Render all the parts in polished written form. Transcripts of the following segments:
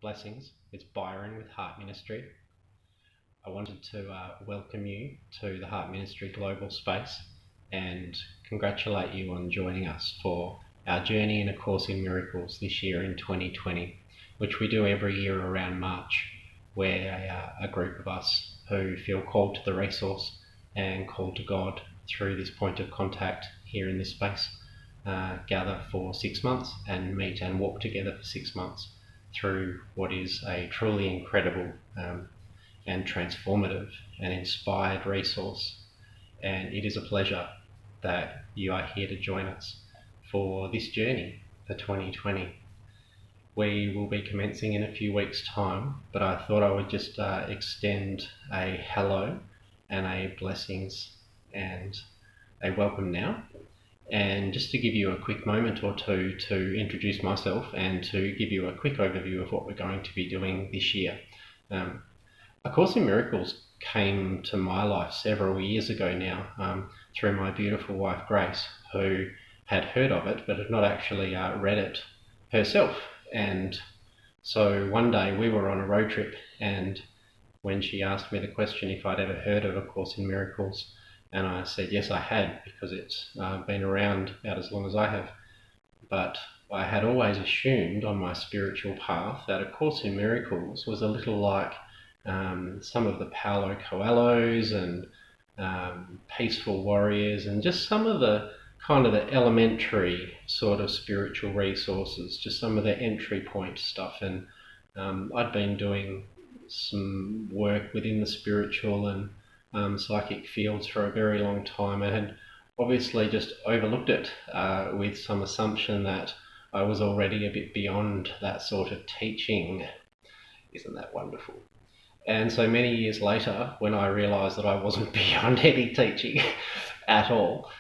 Blessings. It's Byron with Heart Ministry. I wanted to welcome you to the Heart Ministry Global Space and congratulate you on joining us for our journey in A Course in Miracles this year in 2020, which we do every year around March, where a group of us who feel called to the resource and called to God through this point of contact here in this space gather for 6 months and meet and walk together for 6 months through what is a truly incredible and transformative and inspired resource. And it is a pleasure that you are here to join us for this journey for 2020. We will be commencing in a few weeks' time, but I thought I would just extend a hello and a blessings and a welcome now. And just to give you a quick moment or two to introduce myself and to give you a quick overview of what we're going to be doing this year. A Course in Miracles came to my life several years ago now through my beautiful wife Grace, who had heard of it but had not actually read it herself. And so one day we were on a road trip, and when she asked me the question if I'd ever heard of A Course in Miracles, and I said yes, I had, because it's been around about as long as I have. But I had always assumed on my spiritual path that A Course in Miracles was a little like some of the Paulo Coelhos and Peaceful Warriors and just some of the kind of the elementary sort of spiritual resources, just some of the entry point stuff. And I'd been doing some work within the spiritual and psychic fields for a very long time, and had obviously just overlooked it with some assumption that I was already a bit beyond that sort of teaching. Isn't that wonderful? And so many years later, when I realised that I wasn't beyond any teaching at all,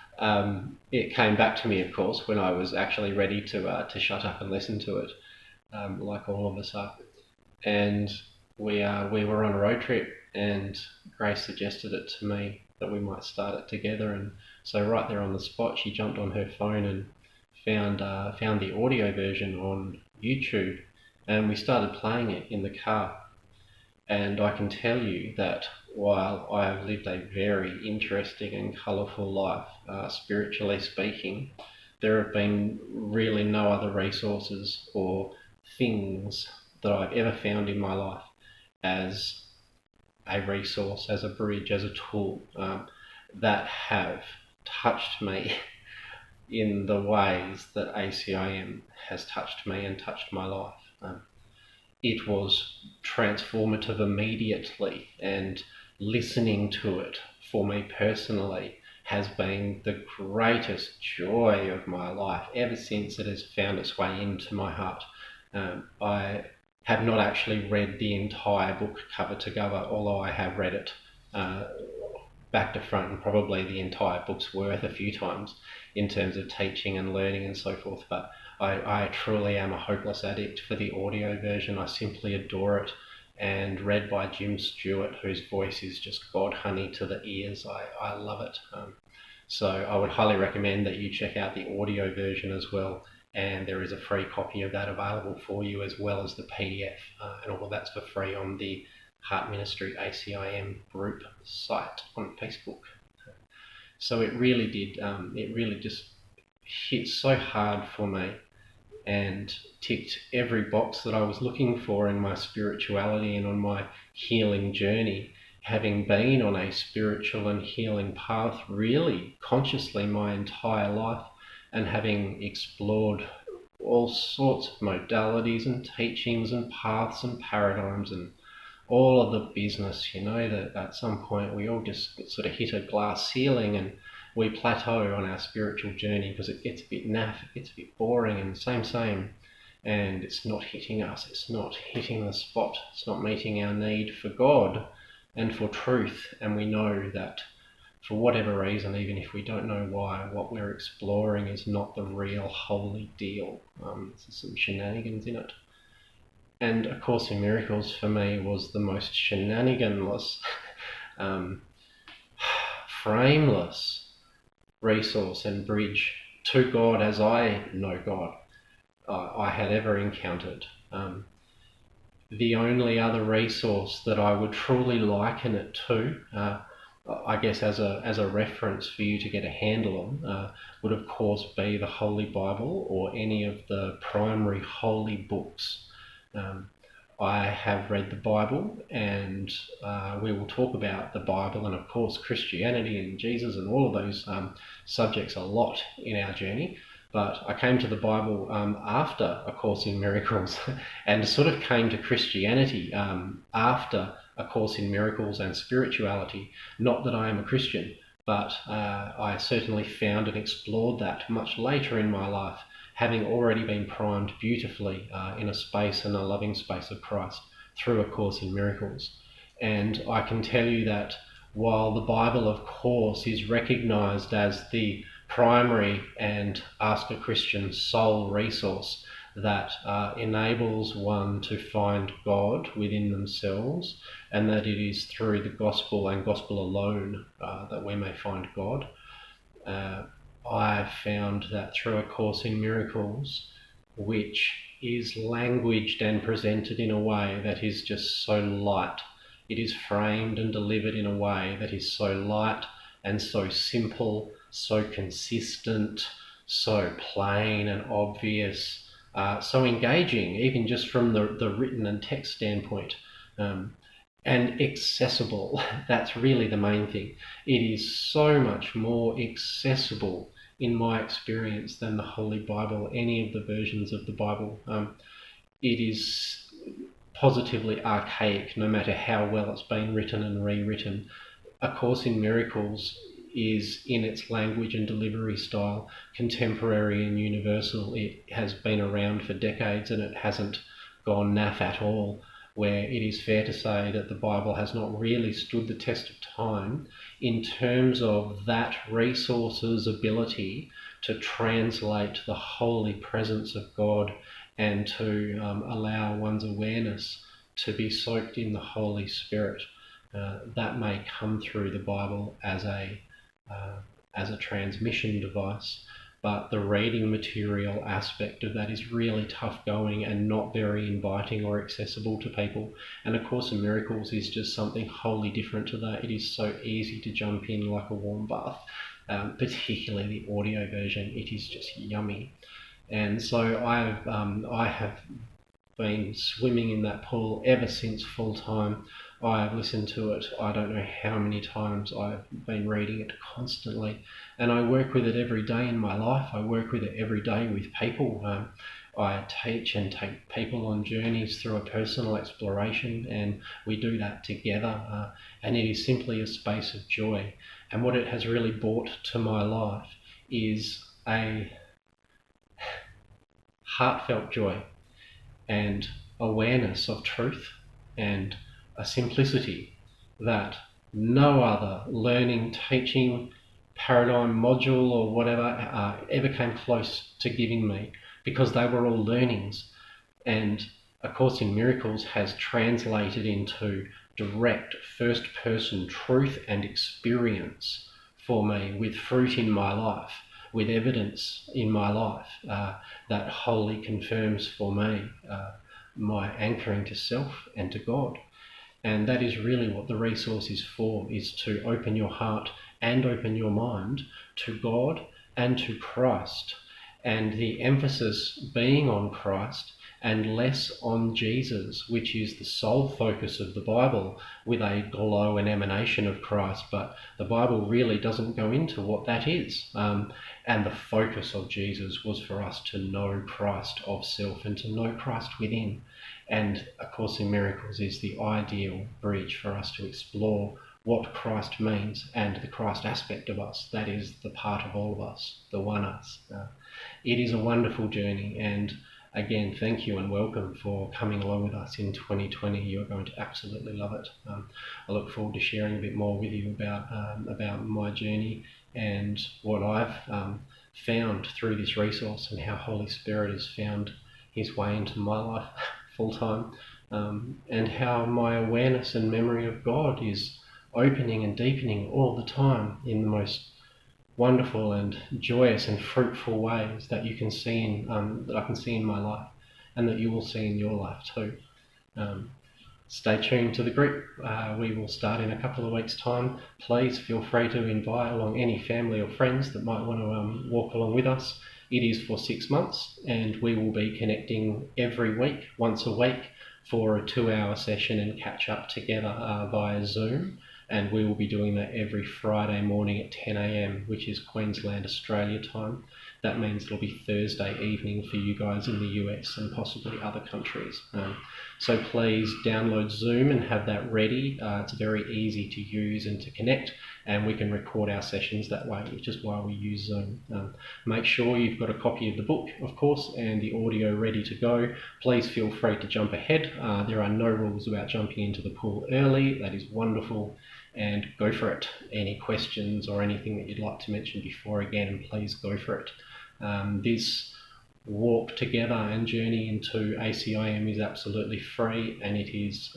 it came back to me, of course, when I was actually ready to shut up and listen to it, like all of us are. And we were on a road trip, and Grace suggested it to me that we might start it together. And so right there on the spot, she jumped on her phone and found the audio version on YouTube, and we started playing it in the car. And I can tell you that while I have lived a very interesting and colourful life, spiritually speaking, there have been really no other resources or things that I've ever found in my life as a resource, as a bridge, as a tool that have touched me in the ways that ACiM has touched me and touched my life. It was transformative immediately, and listening to it for me personally has been the greatest joy of my life ever since it has found its way into my heart. I have not actually read the entire book cover to cover, although I have read it back to front, and probably the entire book's worth a few times in terms of teaching and learning and so forth. But I truly am a hopeless addict for the audio version. I simply adore it, and read by Jim Stewart, whose voice is just God honey to the ears. I love it. So I would highly recommend that you check out the audio version as well, and there is a free copy of that available for you, as well as the PDF, and all of that's for free on the Heart Ministry ACiM group site on Facebook. So it really did, it really just hit so hard for me and ticked every box that I was looking for in my spirituality and on my healing journey, having been on a spiritual and healing path really consciously my entire life, and having explored all sorts of modalities and teachings and paths and paradigms and all of the business, that at some point we all just sort of hit a glass ceiling and we plateau on our spiritual journey because it gets a bit naff, it gets a bit boring and same, and it's not hitting us, it's not hitting the spot, it's not meeting our need for God and for truth. And we know that for whatever reason, even if we don't know why, what we're exploring is not the real holy deal. There's some shenanigans in it. And A Course in Miracles for me was the most shenaniganless, frameless resource and bridge to God as I know God I had ever encountered. The only other resource that I would truly liken it to, I guess as a reference for you to get a handle on, would of course be the Holy Bible or any of the primary holy books. I have read the Bible, and we will talk about the Bible and of course Christianity and Jesus and all of those subjects a lot in our journey. But I came to the Bible after A Course in Miracles and sort of came to Christianity after A Course in Miracles and spirituality. Not that I am a Christian, but I certainly found and explored that much later in my life, having already been primed beautifully in a space and a loving space of Christ through A Course in Miracles. And I can tell you that while the Bible, of course, is recognised as the primary and Ask a Christian sole resource that enables one to find God within themselves, and that it is through the gospel and gospel alone that we may find God. I found that through A Course in Miracles, which is languaged and presented in a way that is just so light, it is framed and delivered in a way that is so light and so simple, so consistent, so plain and obvious, so engaging, even just from the written and text standpoint, and accessible. That's really the main thing. It is so much more accessible in my experience than the Holy Bible, any of the versions of the Bible. It is positively archaic, no matter how well it's been written and rewritten. A Course in Miracles is, in its language and delivery style, contemporary and universal. It has been around for decades and it hasn't gone naff at all, where it is fair to say that the Bible has not really stood the test of time in terms of that resource's ability to translate the holy presence of God and to allow one's awareness to be soaked in the Holy Spirit. That may come through the Bible as a transmission device, but the reading material aspect of that is really tough going and not very inviting or accessible to people. And A Course in Miracles is just something wholly different to that. It is so easy to jump in like a warm bath, particularly the audio version. It is just yummy. And so I have been swimming in that pool ever since full time. I've listened to it, I don't know how many times. I've been reading it constantly, and I work with it every day in my life. I work with it every day with people. I teach and take people on journeys through a personal exploration, and we do that together, and it is simply a space of joy. And what it has really brought to my life is a heartfelt joy and awareness of truth and a simplicity that no other learning, teaching, paradigm, module or whatever ever came close to giving me, because they were all learnings. And A Course in Miracles has translated into direct first-person truth and experience for me, with fruit in my life, with evidence in my life that wholly confirms for me my anchoring to self and to God. And that is really what the resource is for, is to open your heart and open your mind to God and to Christ. And the emphasis being on Christ and less on Jesus, which is the sole focus of the Bible, with a glow and emanation of Christ. But the Bible really doesn't go into what that is. And the focus of Jesus was for us to know Christ of self and to know Christ within. And A Course in Miracles is the ideal bridge for us to explore what Christ means and the Christ aspect of us. That is the part of all of us, the one us. It is a wonderful journey, and again, thank you and welcome for coming along with us in 2020. You're going to absolutely love it. I look forward to sharing a bit more with you about my journey and what I've found through this resource, and how Holy Spirit has found his way into my life full time, and how my awareness and memory of God is opening and deepening all the time in the most wonderful and joyous and fruitful ways that you can see that I can see in my life, and that you will see in your life too. Stay tuned to the group. We will start in a couple of weeks' time. Please feel free to invite along any family or friends that might want to walk along with us. It is for 6 months, and we will be connecting every week, once a week, for a 2-hour session and catch up together via Zoom. And we will be doing that every Friday morning at 10 a.m, which is Queensland, Australia time. That means it'll be Thursday evening for you guys in the US and possibly other countries. So please download Zoom and have that ready. It's very easy to use and to connect, and we can record our sessions that way, which is why we use Zoom. Make sure you've got a copy of the book, of course, and the audio ready to go. Please feel free to jump ahead. There are no rules about jumping into the pool early. That is wonderful. And go for it. Any questions or anything that you'd like to mention before, again, please go for it. This walk together and journey into ACiM is absolutely free, and it is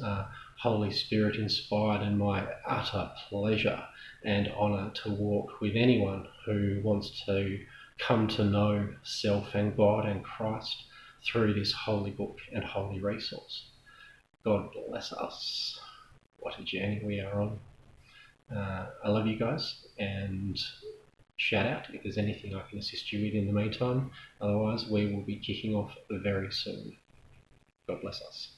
Holy Spirit inspired, and my utter pleasure and honour to walk with anyone who wants to come to know self and God and Christ through this holy book and holy resource. God bless us. What a journey we are on. I love you guys, and shout out if there's anything I can assist you with in the meantime. Otherwise, we will be kicking off very soon. God bless us.